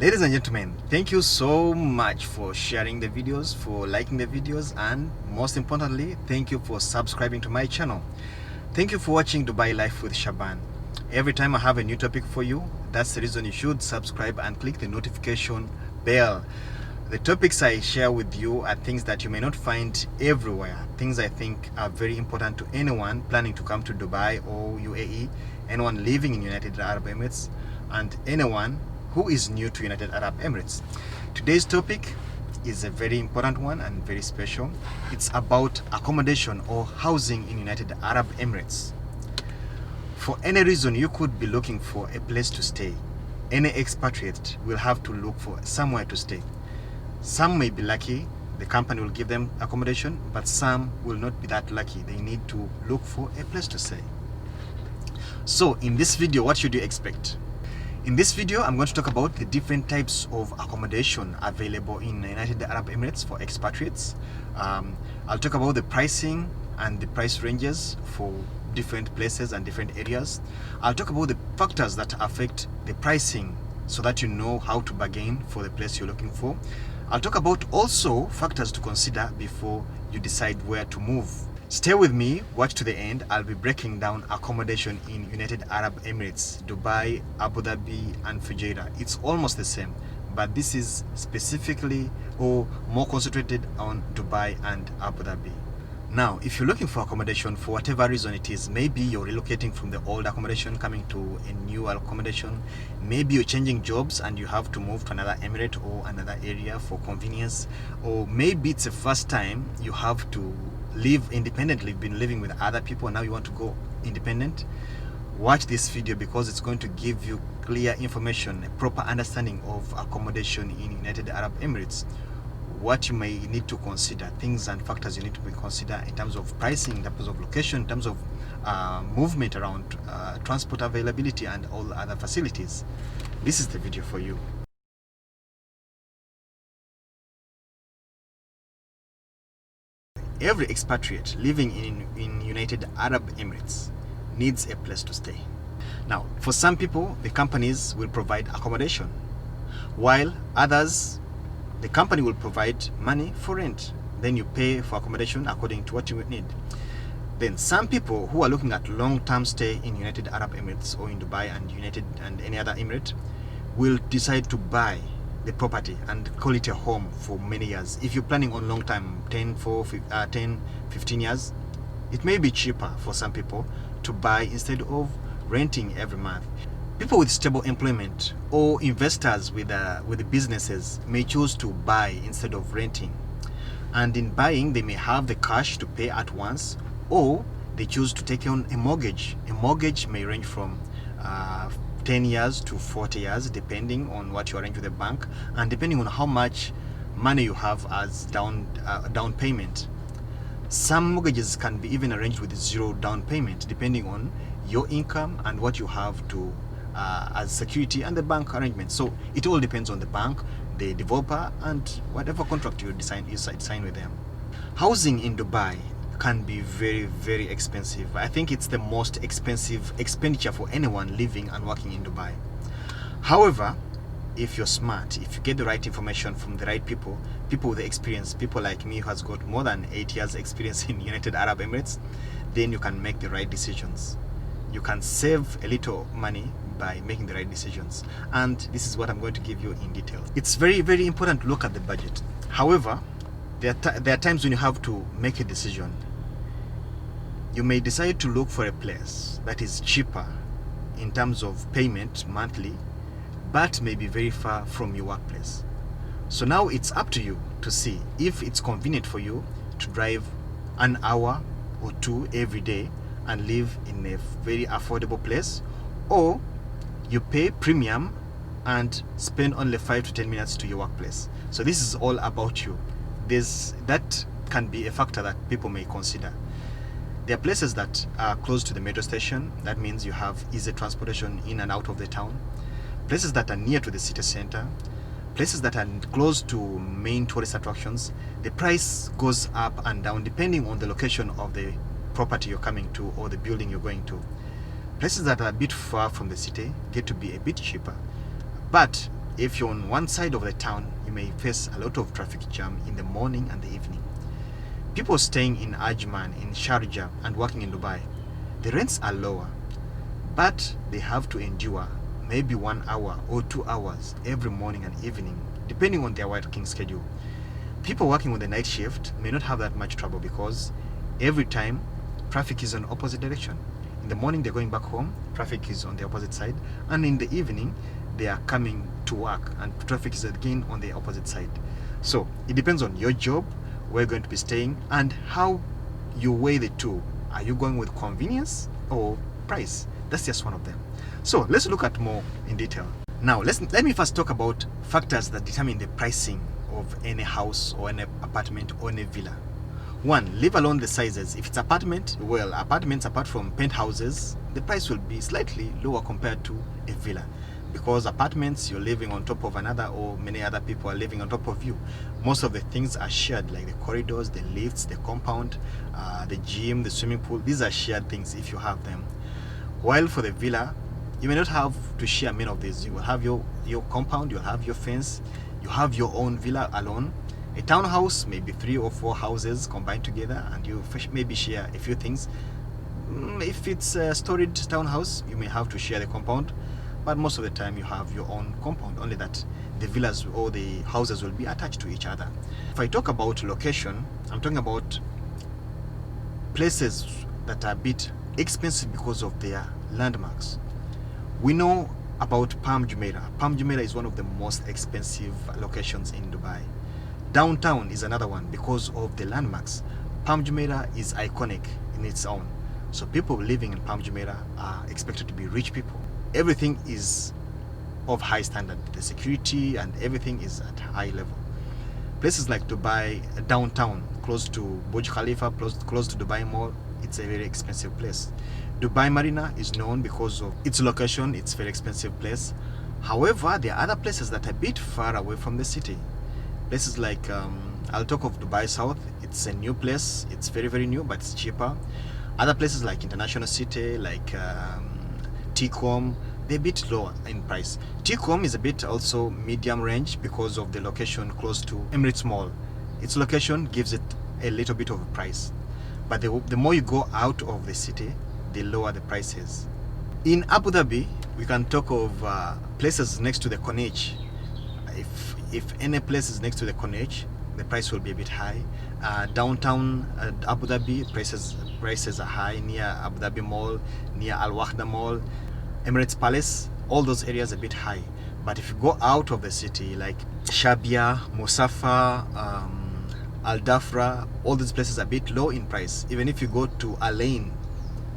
Ladies and gentlemen, thank you so much for sharing the videos, for liking the videos, and most importantly, thank you for subscribing to my channel. Thank you for watching Dubai Life with Shaban. Every time I have a new topic for you, that's the reason you should subscribe and click the notification bell. The topics I share with you are things that you may not find everywhere, things I think are very important to anyone planning to come to Dubai or UAE, anyone living in United Arab Emirates, and anyone who is new to United Arab Emirates. Today's topic is a very important one and very special. It's about accommodation or housing in United Arab Emirates. For any reason, you could be looking for a place to stay. Any expatriate will have to look for somewhere to stay. Some may be lucky, the company will give them accommodation, but some will not be that lucky. They need to look for a place to stay. So in this video, what should you expect? In this video, I'm going to talk about the different types of accommodation available in United Arab Emirates for expatriates. I'll talk about the pricing and the price ranges for different places and different areas. I'll talk about the factors that affect the pricing so that you know how to bargain for the place you're looking for. I'll talk about also factors to consider before you decide where to move. Stay with me, watch to the end. I'll be breaking down accommodation in United Arab Emirates, Dubai, Abu Dhabi, and Fujairah. It's almost the same, but this is specifically or more concentrated on Dubai and Abu Dhabi. Now, if you're looking for accommodation for whatever reason it is, maybe you're relocating from the old accommodation coming to a new accommodation, maybe you're changing jobs and you have to move to another emirate or another area for convenience, or maybe it's the first time you have to live independently, been living with other people, and now you want to go independent. Watch this video because it's going to give you clear information, a proper understanding of accommodation in United Arab Emirates, what you may need to consider, things and factors you need to consider in terms of pricing, in terms of location, in terms of movement around transport availability and all other facilities. This is the video for you. Every expatriate living in United Arab Emirates needs a place to stay. Now, for some people, the companies will provide accommodation, while others, the company will provide money for rent. Then you pay for accommodation according to what you need. Then some people who are looking at long-term stay in United Arab Emirates or in Dubai and United and any other emirate will decide to buy the property and call it a home for many years. If you're planning on long time, 10, 15 years, it may be cheaper for some people to buy instead of renting every month. People with stable employment or investors with the businesses may choose to buy instead of renting. And in buying, they may have the cash to pay at once, or they choose to take on a mortgage. A mortgage may range from 10 years to 40 years, depending on what you arrange with the bank and depending on how much money you have as down payment. Some mortgages can be even arranged with zero down payment, depending on your income and what you have to as security and the bank arrangement. So it all depends on the bank, the developer, and whatever contract you sign with them. Housing in Dubai can be very, very expensive. I think it's the most expensive expenditure for anyone living and working in Dubai. However, if you're smart, if you get the right information from the right people with the experience, people like me who has got more than 8 years experience in United Arab Emirates, then you can make the right decisions. You can save a little money by making the right decisions. And this is what I'm going to give you in detail. It's very, very important to look at the budget. However, there are times when you have to make a decision. You may decide to look for a place that is cheaper in terms of payment monthly, but may be very far from your workplace. So now it's up to you to see if it's convenient for you to drive an hour or two every day and live in a very affordable place, or you pay premium and spend only 5 to 10 minutes to your workplace. So this is all about you. That can be a factor that people may consider. There are places that are close to the metro station. That means you have easy transportation in and out of the town. Places that are near to the city center. Places that are close to main tourist attractions. The price goes up and down depending on the location of the property you're coming to or the building you're going to. Places that are a bit far from the city get to be a bit cheaper. But If you're on one side of the town, you may face a lot of traffic jam in the morning and the evening. People staying in Ajman, in Sharjah, and working in Dubai, the rents are lower, but they have to endure maybe 1 hour or 2 hours every morning and evening, depending on their working schedule. People working on the night shift may not have that much trouble because every time traffic is on opposite direction. In the morning they're going back home, traffic is on the opposite side, and in the evening they are coming to work and traffic is again on the opposite side. So it depends on your job, where you're going to be staying, and how you weigh the two. Are you going with convenience or price? That's just one of them. So let's look at more in detail. Now let me first talk about factors that determine the pricing of any house or any apartment or any villa. One, leave alone the sizes. If it's apartment, well, apartments apart from penthouses, the price will be slightly lower compared to a villa, because apartments, you're living on top of another, or many other people are living on top of you. Most of the things are shared, like the corridors, the lifts, the compound, the gym, the swimming pool. These are shared things if you have them. While for the villa, you may not have to share many of these. You will have your compound, you'll have your fence, you have your own villa alone. A townhouse, maybe 3 or 4 houses combined together, and you maybe share a few things. If it's a storied townhouse, you may have to share the compound, but most of the time you have your own compound, only that the villas or the houses will be attached to each other. If I talk about location, I'm talking about places that are a bit expensive because of their landmarks. We know about Palm Jumeirah. Palm Jumeirah is one of the most expensive locations in Dubai. Downtown is another one because of the landmarks. Palm Jumeirah is iconic in its own. So people living in Palm Jumeirah are expected to be rich people. Everything is of high standard. The security and everything is at high level. Places like Dubai, downtown, close to Burj Khalifa, close to Dubai Mall, it's a very expensive place. Dubai Marina is known because of its location. It's a very expensive place. However, there are other places that are a bit far away from the city. Places like, I'll talk of Dubai South. It's a new place. It's very, very new, but it's cheaper. Other places like International City, like TCOM, they're a bit lower in price. TCOM is a bit also medium range because of the location close to Emirates Mall. Its location gives it a little bit of a price. But the more you go out of the city, the lower the price is. In Abu Dhabi, we can talk of places next to the Corniche. If any place is next to the Corniche, the price will be a bit high. Downtown Abu Dhabi, prices are high, near Abu Dhabi Mall, near Al Wahda Mall, Emirates Palace, all those areas are a bit high. But if you go out of the city, like Shabia, Musafa, Al Dafra, all these places are a bit low in price. Even if you go to Al Ain,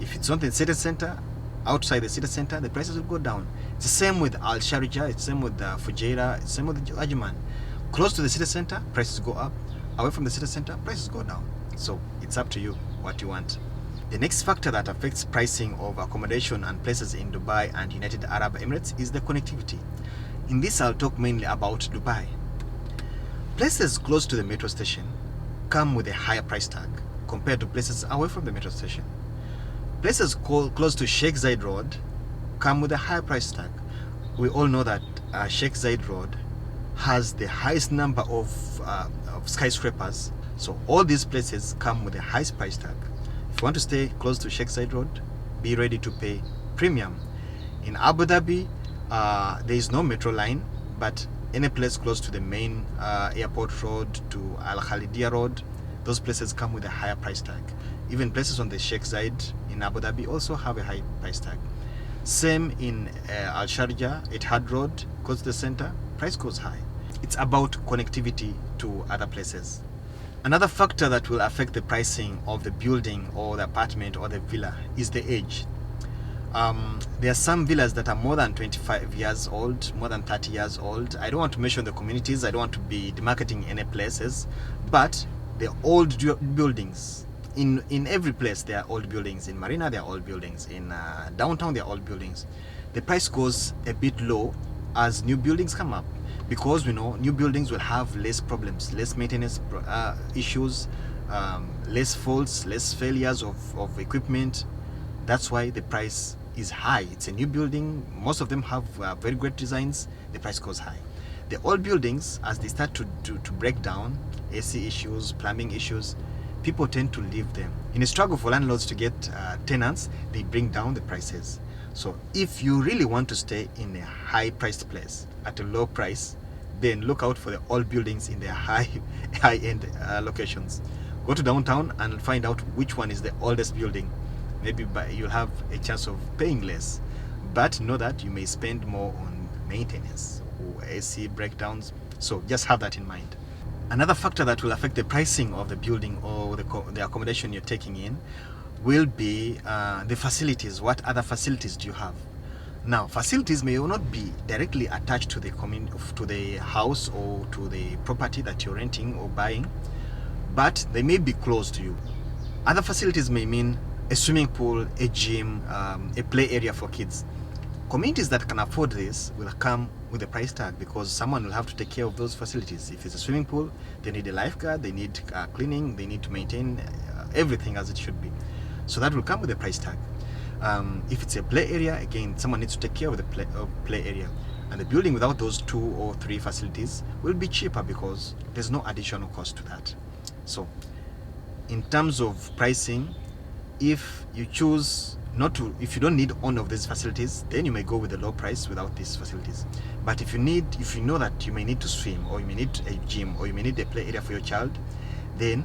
if it's not in the city center, outside the city center, the prices will go down. It's the same with Al Sharjah, it's the same with Fujairah, it's the same with Ajman. Close to the city center, prices go up. Away from the city center, prices go down. So it's up to you what you want. The next factor that affects pricing of accommodation and places in Dubai and United Arab Emirates is the connectivity. In this, I'll talk mainly about Dubai. Places close to the metro station come with a higher price tag compared to places away from the metro station. Places close to Sheikh Zayed Road come with a higher price tag. We all know that Sheikh Zayed Road has the highest number of skyscrapers. So all these places come with the highest price tag. If you want to stay close to Sheikh Zayed Road, be ready to pay premium. In Abu Dhabi, there is no metro line, but any place close to the main airport road, to Al Khalidia Road, those places come with a higher price tag. Even places on the Sheikh Zayed in Abu Dhabi also have a high price tag. Same in Al Sharjah, Etihad Road, close to the center, price goes high. It's about connectivity to other places. Another factor that will affect the pricing of the building or the apartment or the villa is the age. There are some villas that are more than 25 years old, more than 30 years old. I don't want to mention the communities, I don't want to be demarketing any places, but the old buildings. In every place there are old buildings. In Marina there are old buildings. In downtown there are old buildings. The price goes a bit low as new buildings come up, because we know new buildings will have less problems, less maintenance issues, less faults, less failures of equipment. That's why the price is high. It's a new building. Most of them have very great designs. The price goes high. The old buildings, as they start to break down, AC issues, plumbing issues, people tend to leave them. In a struggle for landlords to get tenants, they bring down the prices. So if you really want to stay in a high-priced place at a low price, then look out for the old buildings in their high-end locations. Go to downtown and find out which one is the oldest building. Maybe you'll have a chance of paying less, but know that you may spend more on maintenance or AC breakdowns. So just have that in mind. Another factor that will affect the pricing of the building or the accommodation you're taking in will be the facilities. What other facilities do you have? Now, facilities may not be directly attached to the house or to the property that you're renting or buying, but they may be close to you. Other facilities may mean a swimming pool, a gym, a play area for kids. Communities that can afford this will come with a price tag because someone will have to take care of those facilities. If it's a swimming pool, they need a lifeguard, they need cleaning, they need to maintain everything as it should be. So that will come with a price tag. If it's a play area, again, someone needs to take care of the play area. And the building without those 2 or 3 facilities will be cheaper because there's no additional cost to that. So in terms of pricing, if you choose if you don't need one of these facilities, then you may go with a low price without these facilities. But if you know that you may need to swim, or you may need a gym, or you may need a play area for your child, then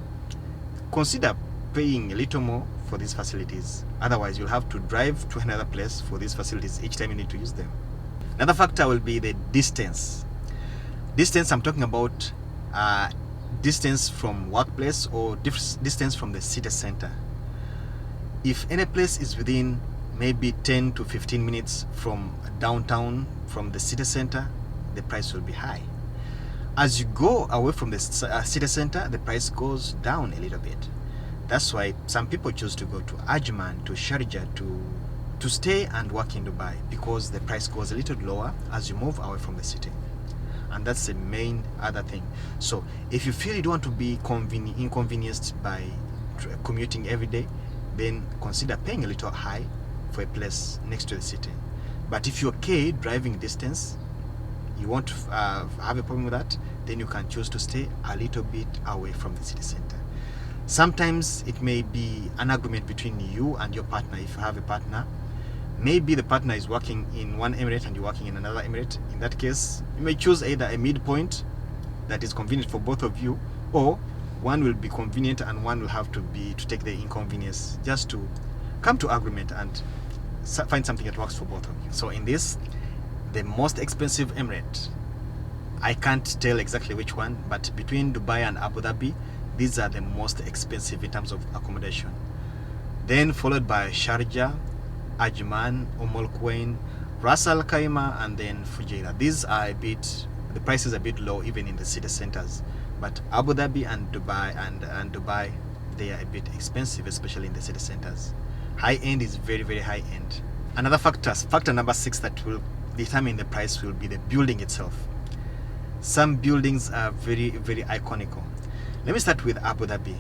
consider paying a little more for these facilities. Otherwise, you'll have to drive to another place for these facilities each time you need to use them. Another factor will be the distance. Distance, I'm talking about distance from workplace or distance from the city center. If any place is within maybe 10 to 15 minutes from downtown, from the city center, the price will be high. As you go away from the city center, the price goes down a little bit. That's why some people choose to go to Ajman, to Sharjah, to stay and work in Dubai, because the price goes a little lower as you move away from the city. And that's the main other thing. So if you feel you don't want to be inconvenienced by commuting every day, then consider paying a little high for a place next to the city. But if you're okay driving distance, you want to have a problem with that, then you can choose to stay a little bit away from the city center. Sometimes it may be an agreement between you and your partner. If you have a partner, maybe the partner is working in one emirate and you're working in another emirate. In that case, you may choose either a midpoint that is convenient for both of you, or one will be convenient and one will have to take the inconvenience, just to come to agreement and find something that works for both of you. So in this, the most expensive emirate, I can't tell exactly which one, but between Dubai and Abu Dhabi, these are the most expensive in terms of accommodation. Then followed by Sharjah, Ajman, Al Quwain, Ras Al Khaimah, and then Fujairah. These are the prices are a bit low even in the city centers. But Abu Dhabi and Dubai, they are a bit expensive, especially in the city centers. High end is very, very high end. Another factor number 6 that will determine the price will be the building itself. Some buildings are very, very iconical. Let me start with Abu Dhabi.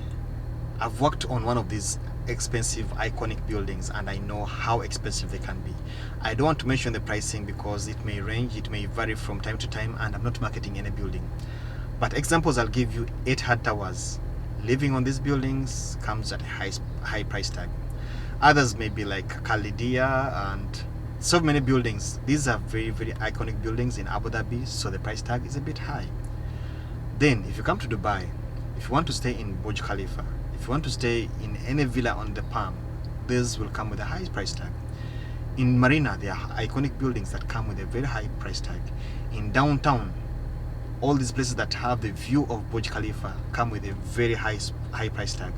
I've worked on one of these expensive, iconic buildings, and I know how expensive they can be. I don't want to mention the pricing because it may range, it may vary from time to time, and I'm not marketing any building. But examples I'll give you: Etihad Towers. Living on these buildings comes at a high price tag. Others may be like Khalidia and so many buildings. These are very, very iconic buildings in Abu Dhabi, so the price tag is a bit high. Then if you come to Dubai, if you want to stay in Burj Khalifa, if you want to stay in any villa on the Palm, this will come with a high price tag. In Marina, there are iconic buildings that come with a very high price tag. In downtown, all these places that have the view of Burj Khalifa come with a very high price tag.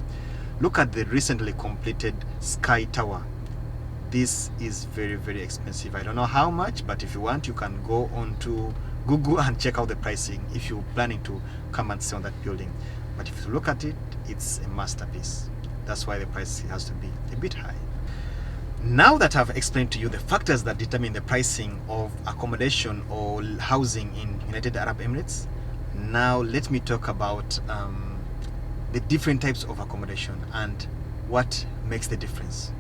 Look at the recently completed Sky Tower. This is very, very expensive. I don't know how much, but if you want, you can go on to Google and check out the pricing if you're planning to come and stay on that building. But if you look at it, it's a masterpiece. That's why the price has to be a bit high. Now that I've explained to you the factors that determine the pricing of accommodation or housing in United Arab Emirates, now let me talk about the different types of accommodation and what makes the difference.